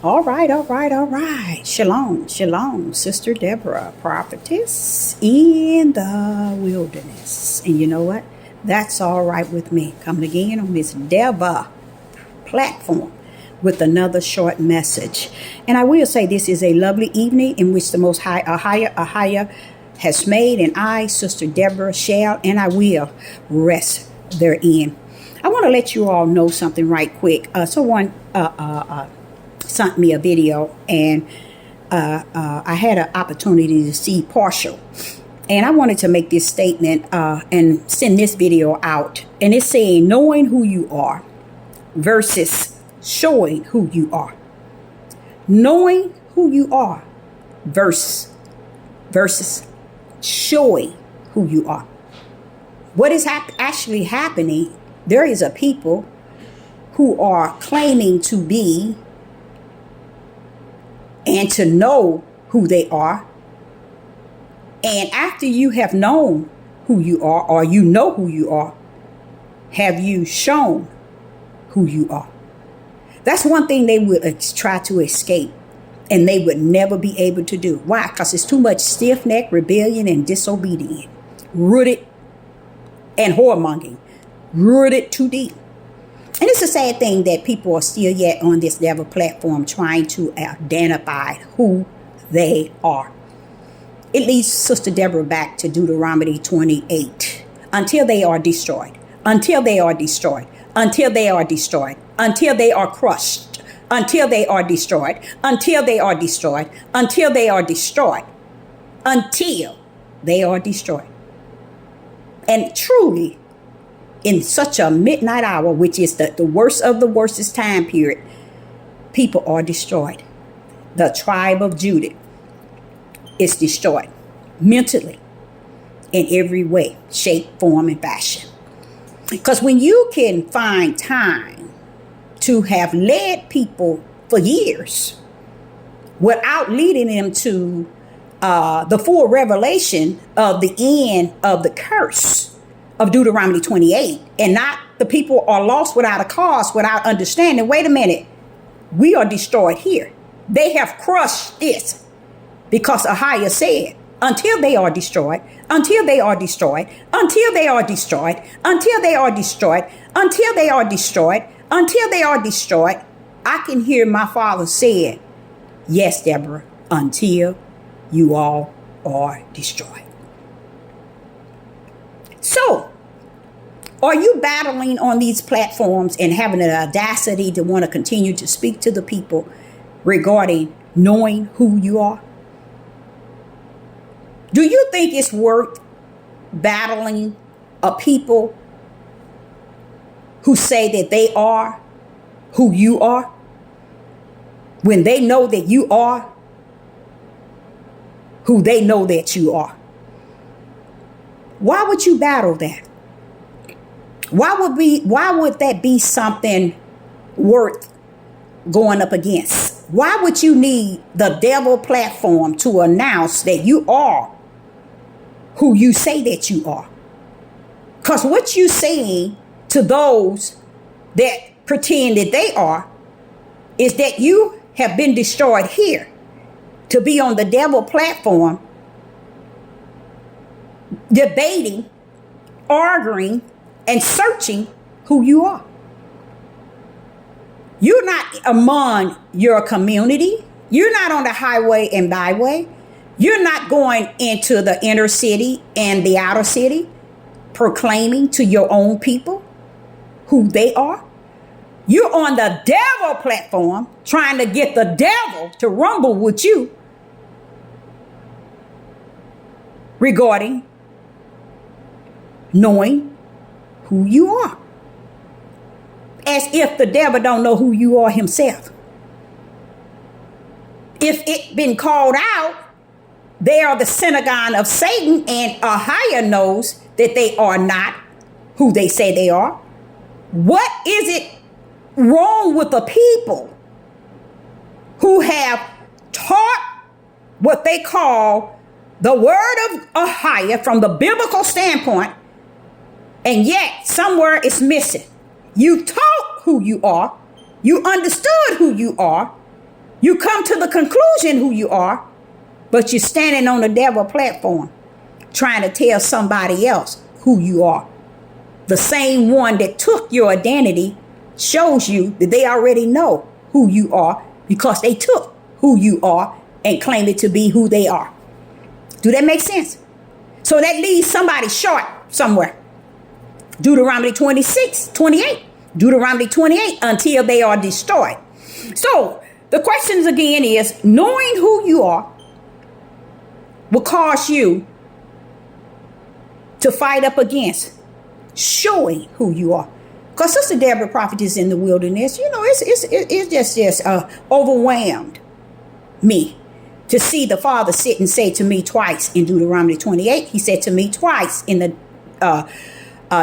All right. Shalom, shalom, Sister Deborah, prophetess in the wilderness. And you know what? That's all right with me. Coming again on this Deborah platform with another short message. And I will say this is a lovely evening in which the Most High, Ahia, has made, and I, Sister Deborah, shall and I will rest therein. I want to let you all know something right quick. Someone sent me a video, and I had an opportunity to see partial. And I wanted to make this statement and send this video out. And it's saying knowing who you are versus showing who you are. Knowing who you are versus showing who you are. What is actually happening, there is a people who are claiming to be and to know who they are. And after you have known who you are, or you know who you are, have you shown who you are? That's one thing they would try to escape, and they would never be able to do. Why? Because it's too much stiff-necked rebellion and disobedience, rooted and whoremongering, rooted too deep. And it's a sad thing that people are still yet on this devil platform trying to identify who they are. It leads Sister Deborah back to Deuteronomy 28. Until they are destroyed, until they are destroyed, until they are destroyed, until they are crushed, until they are destroyed, until they are destroyed, until they are destroyed, until they are destroyed. And truly, in such a midnight hour, which is the worst of the worstest time period, people are destroyed. The tribe of Judah is destroyed mentally in every way, shape, form, and fashion. Because when you can find time to have led people for years without leading them to the full revelation of the end of the curse of Deuteronomy 28, and not the people are lost without a cause, without understanding, wait a minute, we are destroyed here. They have crushed this because Ahia said, until they are destroyed, until they are destroyed, until they are destroyed, until they are destroyed, until they are destroyed, until they are destroyed. I can hear my father saying, yes, Deborah, until you all are destroyed. So, are you battling on these platforms and having the audacity to want to continue to speak to the people regarding knowing who you are? Do you think it's worth battling a people who say that they are who you are when they know that you are who they know that you are? Why would you battle that? Why would that be something worth going up against? Why would you need the devil platform to announce that you are who you say that you are? Because what you saying to those that pretend that they are is that you have been destroyed here to be on the devil platform debating, arguing, and searching who you are. You're not among your community. You're not on the highway and byway. You're not going into the inner city and the outer city proclaiming to your own people who they are. You're on the devil platform trying to get the devil to rumble with you regarding knowing who you are. As if the devil don't know who you are himself. If it been called out, they are the synagogue of Satan, and Ahia knows that they are not who they say they are. What is it wrong with the people who have taught what they call the word of Ahia from the biblical standpoint, and yet somewhere it's missing? You taught who you are. You understood who you are. You come to the conclusion who you are, but you're standing on the devil platform trying to tell somebody else who you are. The same one that took your identity shows you that they already know who you are because they took who you are and claimed it to be who they are. Do that make sense? So that leaves somebody short somewhere. Deuteronomy 26:28. Deuteronomy 28, until they are destroyed. So the questions again is, knowing who you are will cause you to fight up against showing who you are. Because Sister Deborah Prophetess in the wilderness, it's just overwhelmed me to see the Father sit and say to me twice in Deuteronomy 28. He said to me twice in the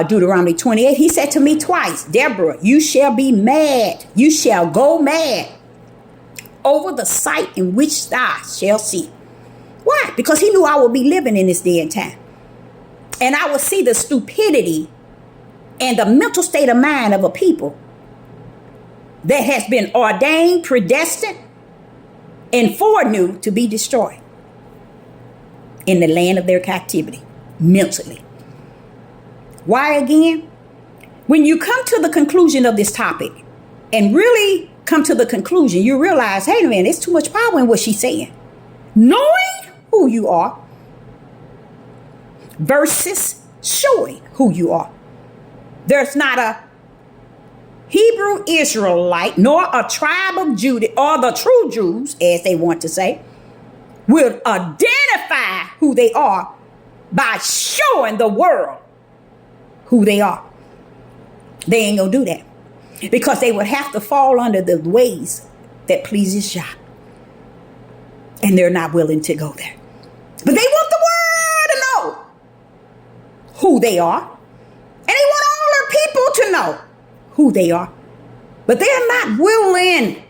Deuteronomy 28. He said to me twice, Deborah, you shall be mad. You shall go mad over the sight in which thou shalt see. Why? Because he knew I would be living in this day and time. And I would see the stupidity and the mental state of mind of a people that has been ordained, predestined, and foreknew to be destroyed in the land of their captivity, mentally. Why again? When you come to the conclusion of this topic and really come to the conclusion, you realize, hey man, there's too much power in what she's saying. Knowing who you are versus showing who you are. There's not a Hebrew Israelite nor a tribe of Judah or the true Jews, as they want to say, will identify who they are by showing the world who they are. They ain't gonna do that because they would have to fall under the ways that pleases Yah. And they're not willing to go there. But they want the world to know who they are. And they want all their people to know who they are. But they're not willing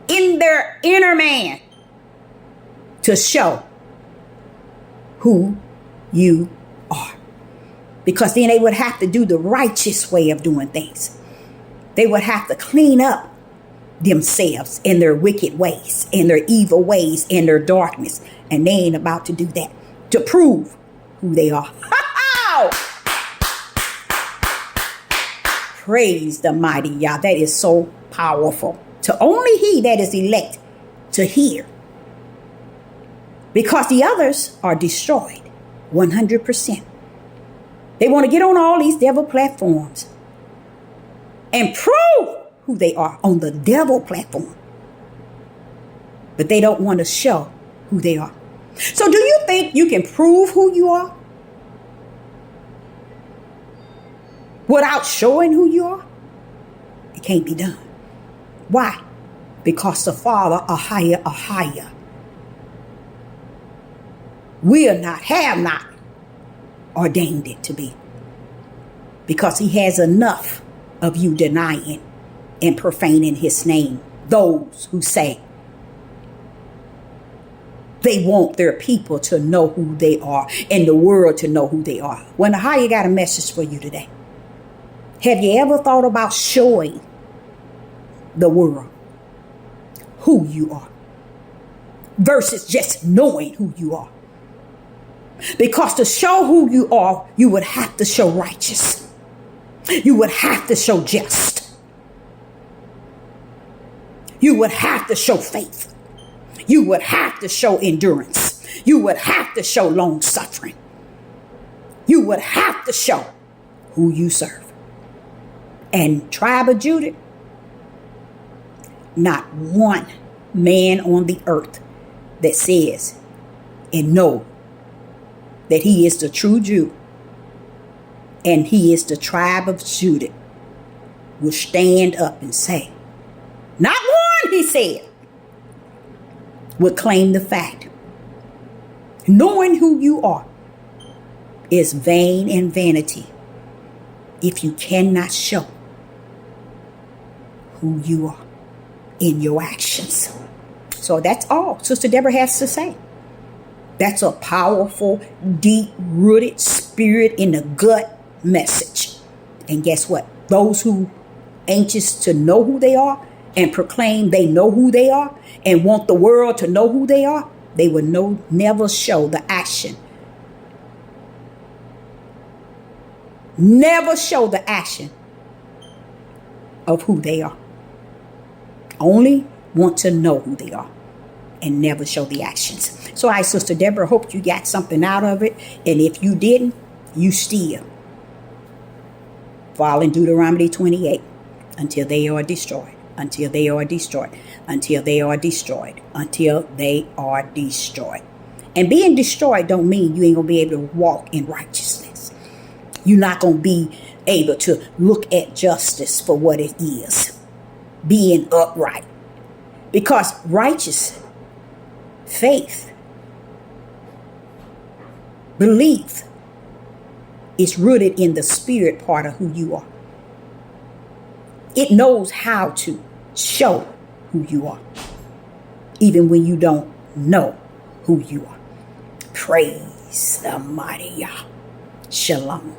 in their inner man to show who you are. Because then they would have to do the righteous way of doing things. They would have to clean up themselves and their wicked ways and their evil ways and their darkness. And they ain't about to do that to prove who they are. Praise the mighty Yah. That is so powerful. To only he that is elect to hear. Because the others are destroyed 100%. They want to get on all these devil platforms and prove who they are on the devil platform. But they don't want to show who they are. So do you think you can prove who you are without showing who you are? It can't be done. Why? Because the Father, Ahia, will not, have not ordained it to be. Because he has enough of you denying and profaning his name. Those who say they want their people to know who they are and the world to know who they are. Well, Ahia got a message for you today. Have you ever thought about showing the world who you are versus just knowing who you are? Because to show who you are, you would have to show righteous. You would have to show just. You would have to show faith. You would have to show endurance. You would have to show long suffering. You would have to show who you serve. And tribe of Judah, not one man on the earth that says and know that he is the true Jew and he is the tribe of Judah will stand up and say, not one, he said, would claim the fact. Knowing who you are is vain and vanity if you cannot show who you are in your actions. So that's all Sister Deborah has to say. That's a powerful, deep-rooted spirit in the gut message. And guess what? Those who anxious to know who they are and proclaim they know who they are and want the world to know who they are, they will never show the action. Never show the action of who they are. Only want to know who they are and never show the actions. So I, Sister Deborah, hope you got something out of it. And if you didn't, you still fall in Deuteronomy 28 until they are destroyed. Until they are destroyed. Until they are destroyed. Until they are destroyed. And being destroyed don't mean you ain't going to be able to walk in righteousness. You're not going to be able to look at justice for what it is. Being upright. Because righteous faith, belief, is rooted in the spirit part of who you are. It knows how to show who you are, even when you don't know who you are. Praise the mighty Yah. Shalom.